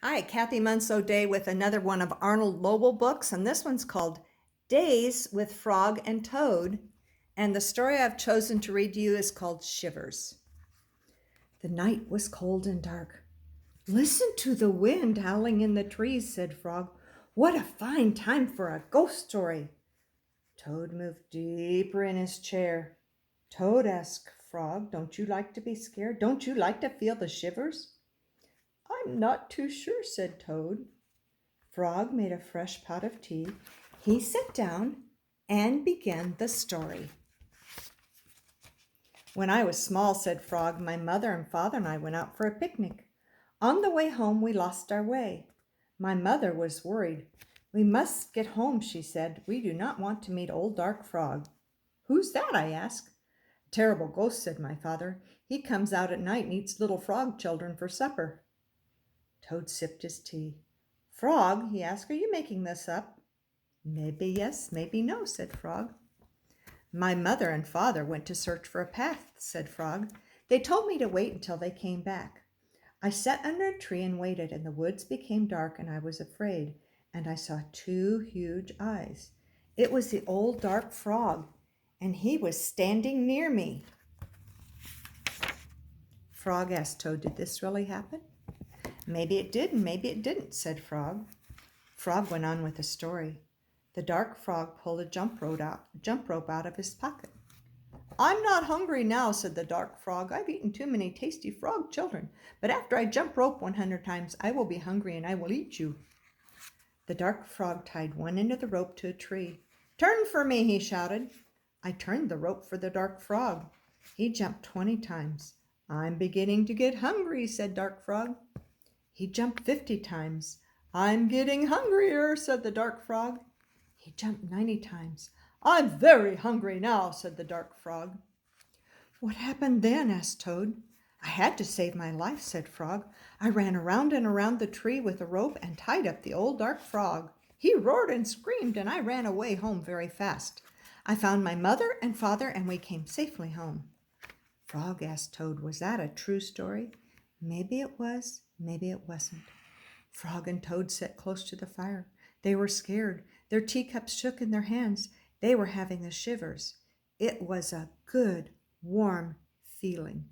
Hi, Kathy Munso Day with another one of Arnold Lobel books, and this one's called Days with Frog and Toad. And the story I've chosen to read to you is called Shivers. The night was cold and dark. Listen to the wind howling in the trees, said Frog. What a fine time for a ghost story. Toad moved deeper in his chair. Toad asked Frog, don't you like to be scared? Don't you like to feel the shivers? I'm not too sure, said Toad. Frog made a fresh pot of tea. He sat down and began the story. When I was small, said Frog, my mother and father and I went out for a picnic. On the way home, we lost our way. My mother was worried. We must get home, she said. We do not want to meet old dark Frog. Who's that? I asked. A terrible ghost, said my father. He comes out at night and eats little frog children for supper. Toad sipped his tea. Frog, he asked, are you making this up? Maybe yes, maybe no, said Frog. My mother and father went to search for a path, said Frog. They told me to wait until they came back. I sat under a tree and waited, and the woods became dark, and I was afraid, and I saw two huge eyes. It was the old dark Frog, and he was standing near me. Frog asked Toad, did this really happen? Maybe it did and maybe it didn't, said Frog. Frog went on with the story. The dark Frog pulled a jump rope out of his pocket. I'm not hungry now, said the dark Frog. I've eaten too many tasty frog children, but after I jump rope 100 times, I will be hungry and I will eat you. The dark Frog tied one end of the rope to a tree. Turn for me, he shouted. I turned the rope for the dark Frog. He jumped 20 times. I'm beginning to get hungry, said dark Frog. He jumped 50 times. I'm getting hungrier, said the dark Frog. He jumped 90 times. I'm very hungry now, said the dark Frog. What happened then? Asked Toad. I had to save my life, said Frog. I ran around and around the tree with a rope and tied up the old dark Frog. He roared and screamed, and I ran away home very fast. I found my mother and father, and we came safely home. Frog asked Toad, was that a true story? Maybe it was, maybe it wasn't. Frog and Toad sat close to the fire. They were scared. Their teacups shook in their hands. They were having the shivers. It was a good, warm feeling.